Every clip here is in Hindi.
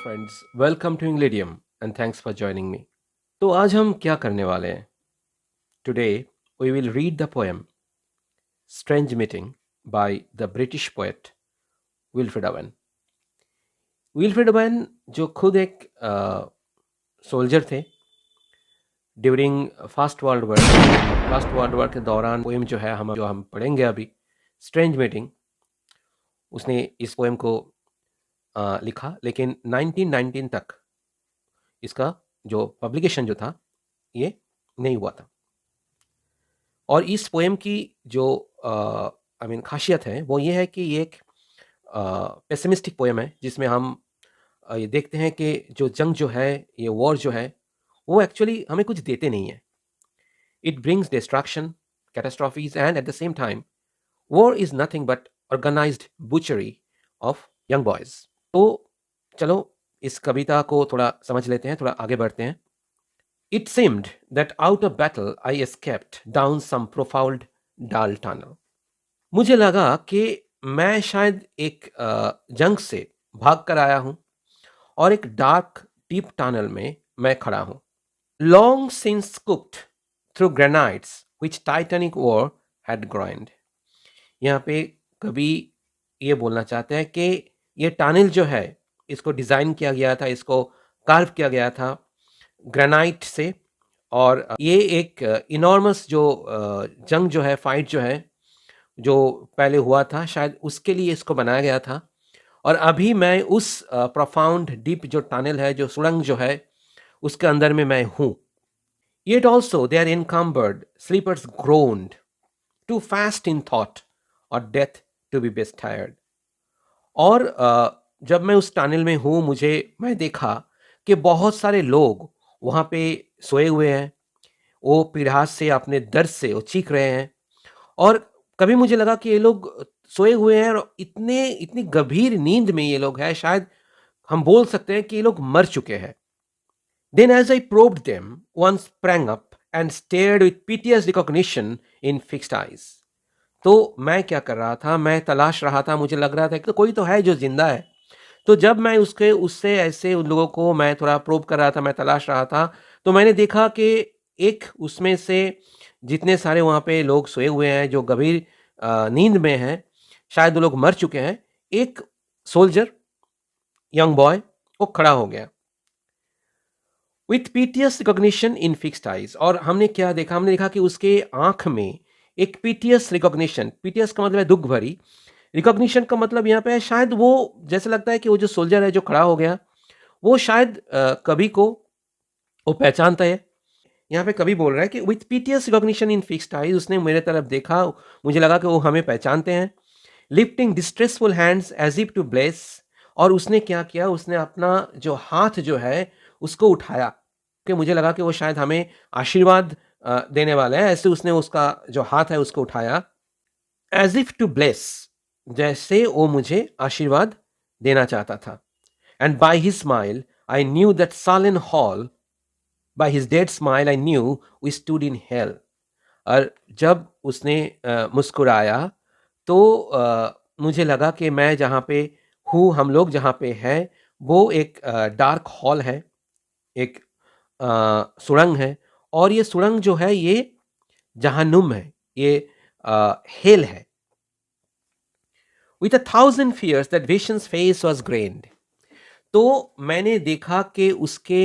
Friends, welcome to Englidium and thanks for joining me. तो आज हम क्या करने वाले हैं? Today we will read the poem strange meeting by the British poet Wilfred Owen. Wilfred Owen जो खुद एक सोल्जर थे ड्यूरिंग फर्स्ट वर्ल्ड वॉर के दौरान पोएम जो है हम पढ़ेंगे अभी, स्ट्रेंज मीटिंग, उसने इस पोएम को लिखा, लेकिन 1919 तक इसका जो पब्लिकेशन जो था ये नहीं हुआ था। और इस पोएम की जो खासियत है वो ये है कि ये एक पेसिमिस्टिक पोएम है, जिसमें हम ये देखते हैं कि जो जंग जो है, ये वॉर जो है, वो एक्चुअली हमें कुछ देते नहीं है। It brings destruction, catastrophes and at the same time war is nothing but organised butchery of young boys. तो चलो इस कविता को थोड़ा समझ लेते हैं, थोड़ा आगे बढ़ते हैं। It seemed that out of battle I escaped down some profound dull tunnel. मुझे लगा कि मैं शायद एक जंग से भाग कर आया हूं और एक डार्क डीप टनल में मैं खड़ा हूं। Long since cooked through granites which Titanic war had groined. यहाँ पे कवि ये बोलना चाहते हैं कि ये टनल जो है, इसको डिजाइन किया गया था, इसको कार्व किया गया था ग्रेनाइट से, और ये एक इनॉर्मस जो जंग जो है, फाइट जो है, जो पहले हुआ था, शायद उसके लिए इसको बनाया गया था। और अभी मैं उस प्रोफाउंड डीप जो टनल है, जो सुरंग जो है, उसके अंदर में मैं हूं। Yet also they are encumbered, sleepers groaned, too fast in thought, or death to be best tired. और जब मैं उस टनल में हूं, मैं देखा कि बहुत सारे लोग वहां पे सोए हुए हैं, वो पीड़ास से, अपने दर्द से वो चीख रहे हैं। और कभी मुझे लगा कि ये लोग सोए हुए हैं और इतनी गंभीर नींद में ये लोग हैं, शायद हम बोल सकते हैं कि ये लोग मर चुके हैं। Then as I probed them, one sprang up and stared with piteous recognition in fixed eyes. तो मैं क्या कर रहा था, मैं तलाश रहा था, मुझे लग रहा था कि कोई तो है जो जिंदा है। तो जब मैं उससे ऐसे उन लोगों को मैं थोड़ा प्रोब कर रहा था, मैं तलाश रहा था, तो मैंने देखा कि एक उसमें से जितने सारे वहाँ पे लोग सोए हुए हैं, जो गंभीर नींद में हैं, शायद वो लोग मर चुके हैं, एक सोल्जर, यंग बॉय, वो खड़ा हो गया with piteous recognition in fixed eyes. और हमने क्या देखा, हमने देखा कि उसके आंख में एक पीटियस रिकॉग्निशन, पीटियस का मतलब है दुख भरी, रिकॉग्निशन का मतलब यहाँ पे है, शायद वो जैसे लगता है कि वो जो सोल्जर है जो खड़ा हो गया, वो शायद कवि को वो पहचानता है। यहाँ पे कवि बोल रहा है कि with piteous recognition in fixed eyes, उसने मेरे तरफ देखा, मुझे लगा कि वो हमें पहचानते हैं। Lifting distressful hands as if to bless, और उसने क्या किया, उसने अपना जो हाथ जो है उसको उठाया, कि मुझे लगा कि वो शायद हमें आशीर्वाद देने वाले हैं, ऐसे उसने उसका जो हाथ है उसको उठाया, एज इफ टू ब्लेस, जैसे वो मुझे आशीर्वाद देना चाहता था। And by his smile I knew that sullen hall, by his dead smile I knew we stood in hell. और जब उसने मुस्कुराया, तो मुझे लगा कि मैं जहाँ पे हूँ, हम लोग जहाँ पे हैं, वो एक डार्क हॉल है, एक सुरंग है, और ये सुरंग जो है ये जहन्नुम है, ये हेल है। With 1,000 fears that vision's face was grained. तो मैंने देखा कि उसके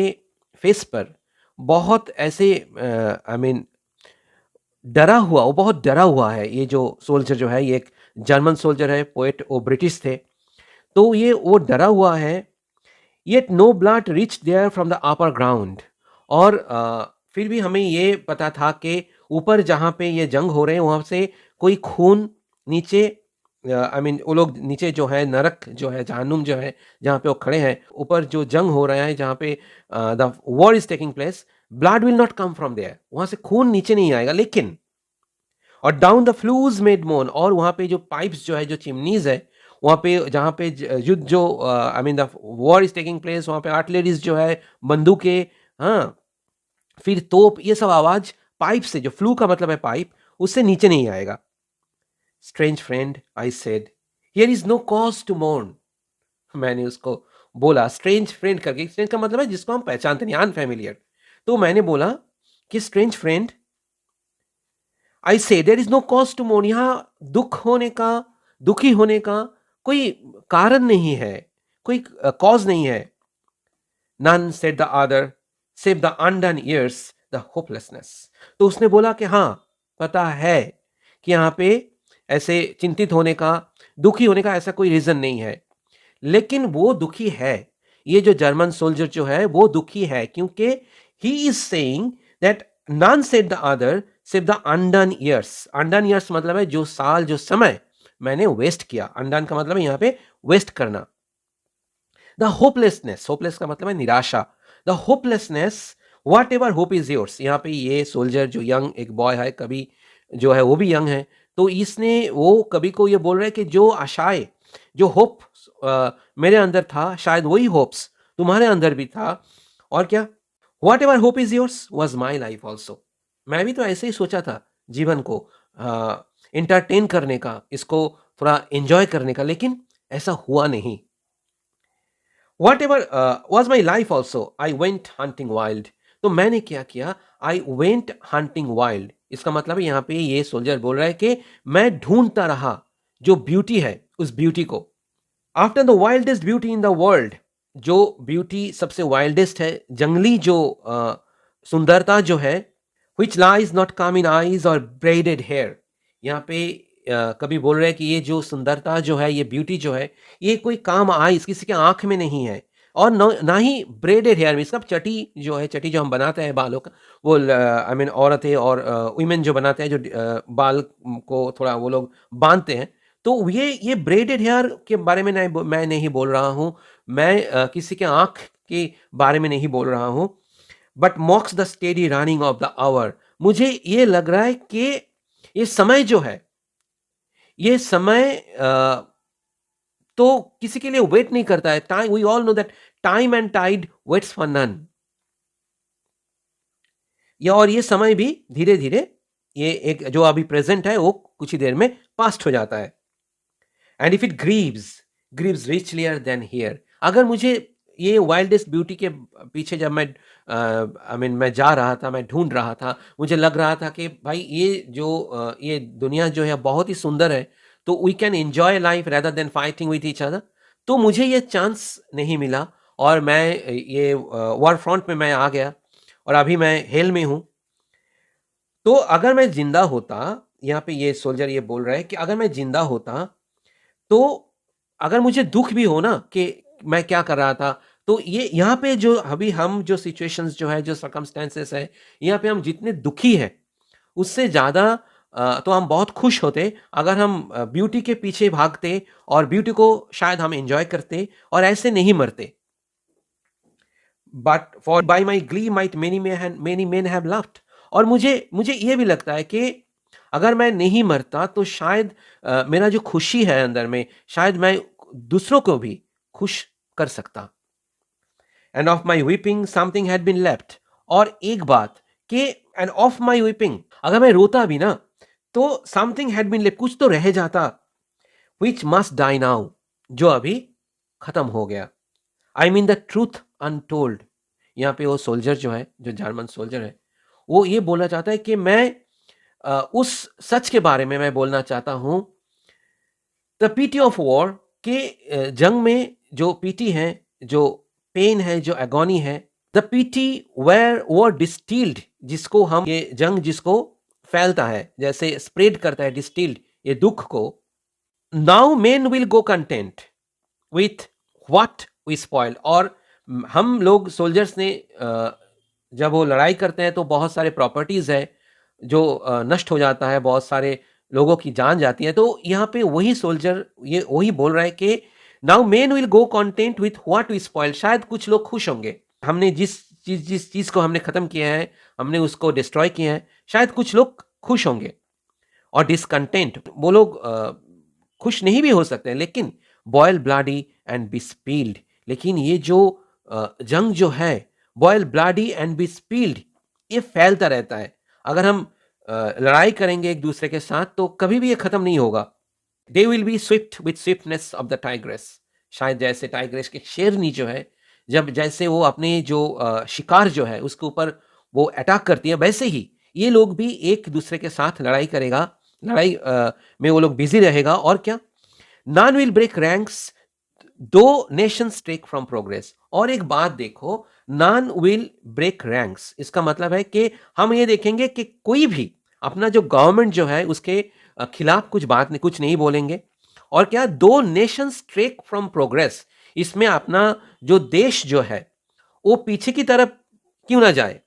फेस पर बहुत ऐसे डरा हुआ, वो बहुत डरा हुआ है। ये जो सोल्जर जो है, ये एक जर्मन सोल्जर है, पोएट, वो ब्रिटिश थे, तो ये वो डरा हुआ है। Yet no blood reached there from the upper ground. और फिर भी हमें ये पता था कि ऊपर जहाँ पे ये जंग हो रहे हैं, वहाँ से कोई खून नीचे, वो लोग नीचे जो है, नरक जो है, जहन्नुम जो है, जहाँ पे वो खड़े हैं, ऊपर जो जंग हो रहा है, जहाँ पे the war is taking place, blood will not come from there, वहाँ से खून नीचे नहीं आएगा। लेकिन और डाउन द फ्लूज मेड मोन, और वहाँ पे जो पाइप्स जो है, जो चिमनीज है, वहाँ पे जहाँ पे युद्ध जो the war is taking place, वहाँ पे आर्टिलरीज जो है, बंदूकें, हाँ, फिर तोप, ये सब आवाज पाइप से, जो फ्लू का मतलब है पाइप, उससे नीचे नहीं आएगा। Strange friend, I said, here is no cause to mourn. मैंने उसको बोला स्ट्रेंज फ्रेंड करके, स्ट्रेंज का मतलब है जिसको हम पहचानते नहीं, अनफैमिलियर। तो मैंने बोला कि strange friend, I say there is no cause to mourn, यहाँ दुखी होने का कोई कारण नहीं है, कोई कॉज नहीं है। None said the other, save the undone years, the hopelessness. तो उसने बोला कि हाँ, पता है कि यहाँ पे ऐसे चिंतित होने का, दुखी होने का ऐसा कोई रीजन नहीं है, लेकिन वो दुखी है। ये जो जर्मन सोल्जर जो है वो दुखी है, क्योंकि he is saying that none said the other, save the undone years. undone years मतलब है जो साल, जो समय मैंने वेस्ट किया। undone का मतलब है यहाँ पे वेस्ट करना। द होपलेसनेस, होपलेस का मतलब है निराशा। The hopelessness, what ever hope is yours. यहाँ पे ये सोल्जर जो यंग एक बॉय है, कभी जो है वो भी यंग है, तो इसने वो कभी को ये बोल रहा है कि जो आशाएं, जो होप मेरे अंदर था, शायद वही होप्स तुम्हारे अंदर भी था। और क्या, what ever hope is yours was my life also. मैं भी तो ऐसे ही सोचा था जीवन को इंटरटेन करने का, इसको थोड़ा एंजॉय करने का, लेकिन ऐसा हुआ नहीं। Whatever was my life also, I went hunting wild. तो मैंने क्या किया, I went hunting wild। इसका मतलब है यहाँ पे ये सोल्जर बोल रहा है कि मैं ढूंढता रहा जो ब्यूटी है, उस ब्यूटी को। After the wildest beauty in the world, जो ब्यूटी सबसे वाइल्डेस्ट है, जंगली जो सुंदरता जो है, which lies not calm in eyes or braided hair। यहाँ पे कभी बोल रहे हैं कि ये जो सुंदरता जो है, ये ब्यूटी जो है, ये कोई काम आइज किसी के आंख में नहीं है, और ना ही ब्रेडेड हेयर में। इसका चटी जो है, चटी जो हम बनाते हैं बालों का, वो आई मीन औरतें और वुमेन जो बनाते हैं, जो बाल को थोड़ा वो लोग बांधते हैं, तो ये ब्रेडेड हेयर के बारे में मैं नहीं बोल रहा हूँ। मैं किसी के आंख के बारे में नहीं बोल रहा हूँ। But mocks the steady running of the hour. मुझे ये लग रहा है कि ये समय जो है, ये समय तो किसी के लिए वेट नहीं करता है। Time, we all know that time and tide waits for none. और ये समय भी धीरे धीरे, ये एक जो अभी प्रेजेंट है वो कुछ ही देर में पास्ट हो जाता है। And if it grieves richlier than here. अगर मुझे ये वाइल्डेस्ट ब्यूटी के पीछे जब मैं मैं जा रहा था, मैं ढूंढ रहा था, मुझे लग रहा था कि भाई ये जो ये दुनिया जो है बहुत ही सुंदर है, तो we can enjoy life rather than fighting with each other. तो मुझे ये चांस नहीं मिला, और मैं ये वॉर फ्रंट में मैं आ गया, और अभी मैं हेल में हूँ। तो अगर मैं जिंदा होता, यहाँ पे ये सोल्जर ये बोल रहा है कि अगर मैं जिंदा होता, तो अगर मुझे दुख भी हो ना कि मैं क्या कर रहा था, तो ये यहाँ पे जो अभी हम जो सिचुएशंस जो है, जो सर्कमस्टेंसेस है, यहाँ पे हम जितने दुखी हैं, उससे ज़्यादा तो हम बहुत खुश होते अगर हम ब्यूटी के पीछे भागते, और ब्यूटी को शायद हम एंजॉय करते, और ऐसे नहीं मरते। But for bye my Glee might many men have loved. और मुझे ये भी लगता है कि अगर मैं नहीं मरता, तो शायद मेरा जो खुशी है अंदर में, शायद मैं दूसरों को भी खुश कर सकता। And of my weeping something had been left. और एक बात कि एंड ऑफ माई वीपिंग, अगर मैं रोता भी ना, तो समथिंग हैड बीन लेफ्ट, कुछ तो रह जाता, विच मस्ट डाई नाउ, जो अभी खत्म हो गया। I mean the truth untold. यहाँ पे वो सोल्जर जो है, जो जर्मन सोल्जर है, वो ये बोलना चाहता है कि मैं उस सच के बारे में मैं बोलना चाहता हूं। द पीटी ऑफ वॉर, के जंग में जो पीटी है, जो पेन है, जो एगोनी है, the pity where war distilled, जिसको हम, ये जंग जिसको फैलता है, जैसे स्प्रेड करता है, डिस्टिल्ड ये दुख को। Now men will go content with what we spoiled. और हम लोग सोल्जर्स ने जब वो लड़ाई करते हैं, तो बहुत सारे प्रॉपर्टीज है जो नष्ट हो जाता है, बहुत सारे लोगों की जान जाती है। तो यहाँ पे वही सोल्जर ये वही बोल रहा है कि now men will go content with what we spoiled. शायद कुछ लोग खुश होंगे, हमने जिस चीज को हमने खत्म किया है, हमने उसको डिस्ट्रॉय किया है, शायद कुछ लोग खुश होंगे। और डिसकंटेंट, वो लोग खुश नहीं भी हो सकते हैं, लेकिन बॉयल ब्लडी एंड बी स्पील्ड। लेकिन ये जो जंग जो है, बॉयल ब्लडी एंड बी स्पील्ड, ये फैलता रहता है। अगर हम लड़ाई करेंगे एक दूसरे के साथ, तो कभी भी ये खत्म नहीं होगा। They will be swift with swiftness of the tigress. शायद जैसे टाइग्रेस के शेरनी जो है, जब जैसे वो अपने जो शिकार जो है उसके ऊपर वो अटैक करती है, वैसे ही ये लोग भी एक दूसरे के साथ लड़ाई करेगा, लड़ाई में वो लोग बिजी रहेगा। और क्या, नॉन विल ब्रेक रैंक्स दो नेशंस टेक फ्रॉम प्रोग्रेस। और एक बात देखो, नॉन विल ब्रेक रैंक्स, इसका मतलब है कि हम ये देखेंगे कि कोई भी अपना जो गवर्नमेंट जो है उसके खिलाफ कुछ नहीं बोलेंगे। और क्या, दो नेशंस टेक फ्रॉम प्रोग्रेस, इसमें अपना जो देश जो है वो पीछे की तरफ क्यों ना जाए,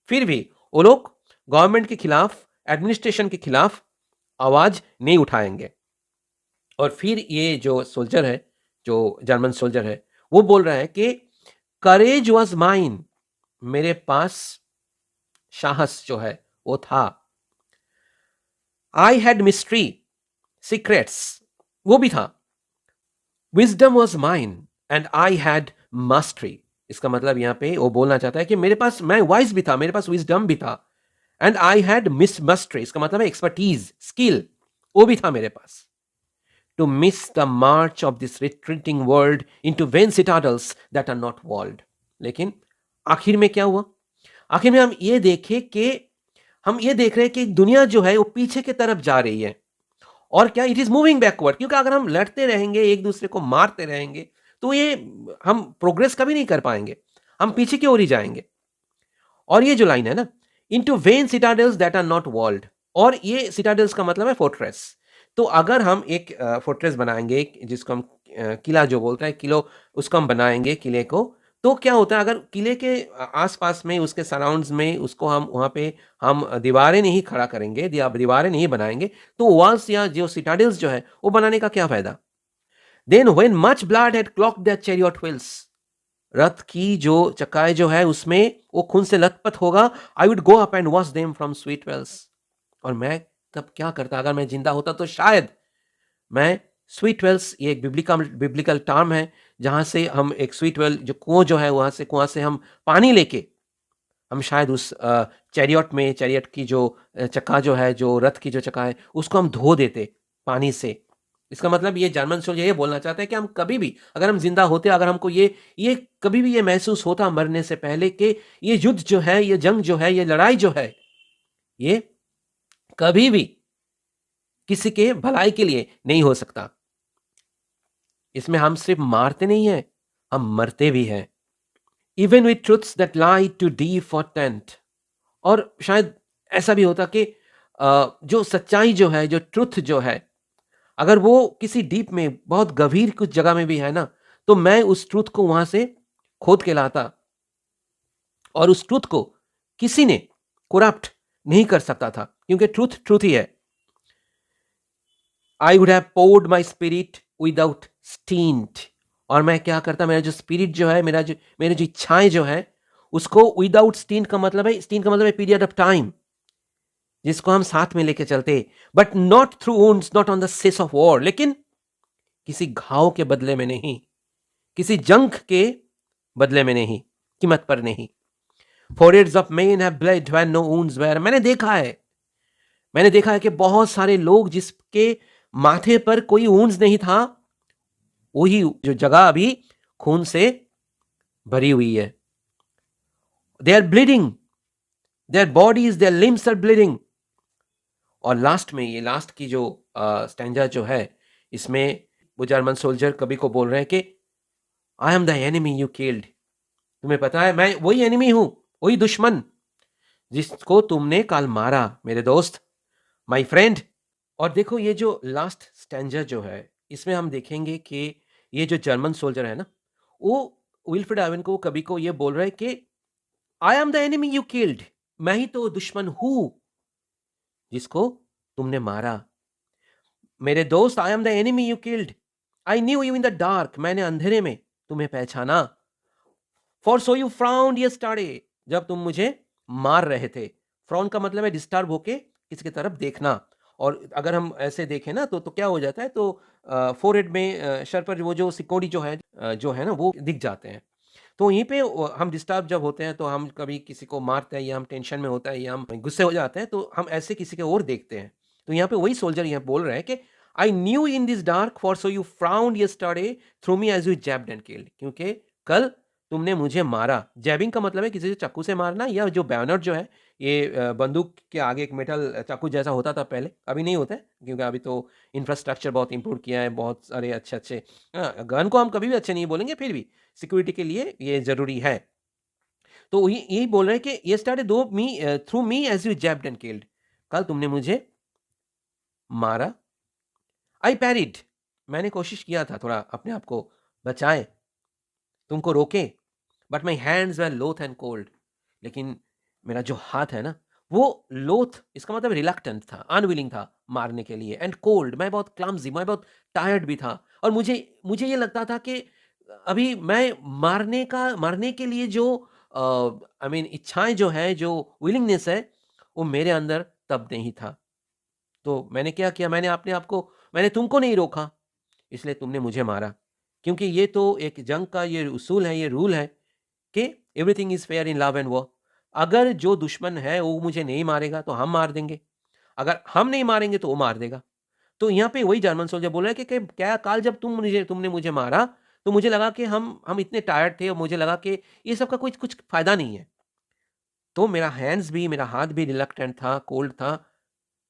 फिर भी वो लोग गवर्नमेंट के खिलाफ, एडमिनिस्ट्रेशन के खिलाफ आवाज नहीं उठाएंगे। और फिर ये जो सोल्जर है, जो जर्मन सोल्जर है, वो बोल रहा है कि करेज वॉज माइन, मेरे पास साहस जो है वो था। आई हैड मिस्ट्री, सीक्रेट्स, वो भी था। Wisdom was mine and I had mastery. इसका मतलब यहां पे वो बोलना चाहता है कि मेरे पास, मैं वाइज भी था, मेरे पास विजडम भी था, and I had miss mastery, इसका मतलब है एक्सपर्टीज, स्किल, वो भी था मेरे पास। To miss the march of this retreating world into vain citadels that are not walled. लेकिन आखिर में क्या हुआ? आखिर में हम ये देख रहे हैं कि दुनिया जो है वो पीछे की तरफ जा रही है। और क्या, इट इज मूविंग बैकवर्ड, क्योंकि अगर हम लड़ते रहेंगे, एक दूसरे को मारते रहेंगे, तो ये हम प्रोग्रेस कभी नहीं कर पाएंगे, हम पीछे की ओर ही जाएंगे। और ये जो लाइन है ना, into vain citadels that are not walled, और ये सिटाडल्स का मतलब है फोर्ट्रेस। तो अगर हम एक फोर्ट्रेस बनाएंगे, जिसको हम किला जो बोलते हैं, किलो, उसको हम बनाएंगे किले को, तो क्या होता है, अगर किले के आसपास में, उसके सराउंड्स में, उसको हम वहाँ पे हम दीवारें नहीं खड़ा करेंगे, दीवारें नहीं बनाएंगे, तो वॉल्स या जो सिटाडल्स जो है वो बनाने का क्या फायदा? Then when much blood had clogged the chariot wheels, रथ की जो चक्काए जो है उसमें वो खून से लथपथ होगा, I would go up and wash them from sweet wells. और मैं तब क्या करता, अगर मैं जिंदा होता तो शायद मैं स्वीट वेल्स, ये एक बिब्लिकल टर्म है, जहां से हम एक स्वीट वेल, जो कुआं जो है, कुआं से हम पानी लेके हम शायद उस चैरियट की जो चक्का जो है, जो रथ की जो चक्का है, उसको हम धो देते पानी से। इसका मतलब ये जर्मन सोल्जर ये बोलना चाहते हैं कि हम कभी भी, अगर हम जिंदा होते, अगर हमको ये कभी भी ये महसूस होता मरने से पहले कि ये युद्ध जो है, ये जंग जो है, ये लड़ाई जो है, ये कभी भी किसी के भलाई के लिए नहीं हो सकता। इसमें हम सिर्फ मारते नहीं हैं, हम मरते भी हैं। Even with truths that lie too deep for taint. और शायद ऐसा भी होता कि जो सच्चाई जो है, जो ट्रुथ जो है, अगर वो किसी डीप में, बहुत गंभीर कुछ जगह में भी है ना, तो मैं उस ट्रुथ को वहां से खोद के लाता, और उस ट्रुथ को किसी ने करप्ट नहीं कर सकता था, क्योंकि ट्रुथ ट्रुथ ही है। I would have poured my spirit without stint. और मैं क्या करता, मेरा जो स्पिरिट जो है, मेरे जो इच्छाएं जो है, उसको विदाउट स्टींट का मतलब है, स्टींट का मतलब है पीरियड ऑफ टाइम, जिसको हम साथ में लेके चलते, but not through wounds, not on the cess of war, लेकिन किसी घाव के बदले में नहीं, किसी जंग के बदले में नहीं, कीमत पर नहीं। Foreheads of men have bled when no wounds were। मैंने देखा है कि बहुत सारे लोग जिसके माथे पर कोई वुंड्स नहीं था, वही जो जगह अभी खून से भरी हुई है। They are bleeding, their bodies, their limbs are bleeding। और लास्ट में, ये लास्ट की जो स्टैंजा जो है, इसमें वो जर्मन सोल्जर कवि को बोल रहे हैं कि आई am the enemy you killed. तुम्हें पता है, मैं वही एनिमी हूं, वही दुश्मन जिसको तुमने कल मारा, मेरे दोस्त, माय फ्रेंड। और देखो, ये जो लास्ट स्टैंजा जो है, इसमें हम देखेंगे कि ये जो जर्मन सोल्जर है ना, वो विल्फ्रेड आवेन को, कवि को, ये बोल रहा है कि आई am the enemy you killed, मैं ही तो दुश्मन हूं जिसको तुमने मारा। मेरे दोस्त, I am the enemy you killed, I knew you in the dark, मैंने अंधेरे में तुम्हें पहचाना। For so you frowned yesterday, जब तुम मुझे मार रहे थे। फ्राउंड का मतलब है डिस्टर्ब होके किसी की तरफ देखना। और अगर हम ऐसे देखें ना, तो क्या हो जाता है, तो फोरहेड में, सर पर वो जो सिकोड़ी जो है ना, वो दिख जाते हैं। तो यहीं पे हम डिस्टर्ब जब होते हैं, तो हम कभी किसी को मारते हैं, या हम टेंशन में होता है, या हम गुस्से हो जाते हैं, तो हम ऐसे किसी के और देखते हैं। तो यहाँ पे वही सोल्जर यहाँ बोल रहे हैं कि I knew in this dark for so you frowned yesterday through me as you jabbed and killed, क्योंकि कल तुमने मुझे मारा। जैबिंग का मतलब है किसी से चाकू से मारना, या जो बैनर जो है ये बंदूक के आगे एक मेटल चाकू जैसा होता था पहले, अभी नहीं होता है क्योंकि अभी तो इंफ्रास्ट्रक्चर बहुत इंप्रूव किया है, बहुत सारे अच्छे गन को हम कभी भी अच्छे नहीं बोलेंगे, फिर भी सिक्योरिटी के लिए ये ज़रूरी है। तो यही बोल रहे हैं कि ये स्टार्ट दो me through me as you jabbed and killed, कल तुमने मुझे मारा। आई पैरिड, मैंने कोशिश किया था थोड़ा अपने आप को बचाए, तुमको रोके, बट माई हैंड्स वर लोथ एंड कोल्ड, लेकिन मेरा जो हाथ है ना वो लोथ, इसका मतलब रिलक्टेंट था, अनविलिंग था मारने के लिए, एंड कोल्ड, मैं बहुत क्लम्जी, मैं बहुत टायर्ड भी था, और मुझे मुझे ये लगता था कि अभी मैं मारने के लिए जो आई मीन इच्छाएं जो है, जो विलिंगनेस है, वो मेरे अंदर तब नहीं था। तो मैंने क्या किया, मैंने तुमको नहीं रोका, इसलिए तुमने मुझे मारा, क्योंकि ये तो एक जंग का ये उसूल है, ये रूल है कि everything is fair in love and war. अगर जो दुश्मन है वो मुझे नहीं मारेगा तो हम मार देंगे, अगर हम नहीं मारेंगे तो वो मार देगा। तो यहाँ पे वही जर्मन सोल्जर बोल रहे हैं कि क्या काल जब तुमने मुझे मारा तो मुझे लगा कि हम इतने टायर्ड थे, और मुझे लगा कि ये सब का कुछ कुछ फायदा नहीं है। तो मेरा हाथ भी रिलक्टेंट था, कोल्ड था,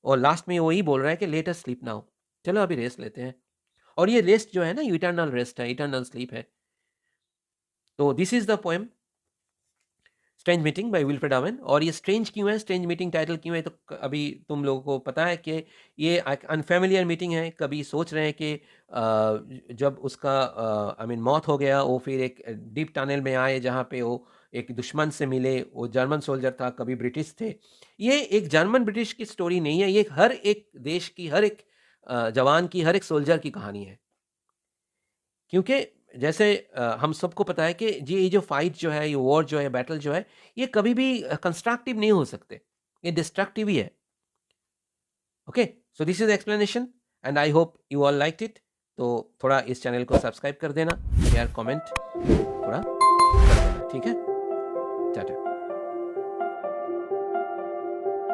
और लास्ट में वही बोल रहा है कि लेट अस स्लीप नाउ, चलो अभी रेस्ट लेते हैं। और ये रेस्ट जो है ना, इटर्नल रेस्ट है, इटर्नल स्लीप है। तो this is the poem strange meeting by Wilfred Owen. और ये स्ट्रेंज क्यों है, स्ट्रेंज मीटिंग टाइटल क्यों है, तो अभी तुम लोगों को पता है कि ये अनफेमिलियर मीटिंग है। कभी सोच रहे हैं कि जब उसका आई मीन मौत हो गया, वो फिर एक डीप टनल में आए जहाँ पे वो एक दुश्मन से मिले, वो जर्मन सोल्जर था, कभी ब्रिटिश थे। ये एक जर्मन ब्रिटिश की स्टोरी नहीं है, ये हर एक देश की, हर एक जवान की, हर एक सोल्जर की कहानी है। क्योंकि जैसे हम सबको पता है कि जी ये जो फाइट जो है, ये वॉर जो है, बैटल जो है, ये कभी भी कंस्ट्रक्टिव नहीं हो सकते, ये डिस्ट्रक्टिव ही है। Okay, so this is explanation and I hope you all liked it. तो थोड़ा इस चैनल को सब्सक्राइब कर देना, शेयर कमेंट थोड़ा कर देना, ठीक है। टाटा।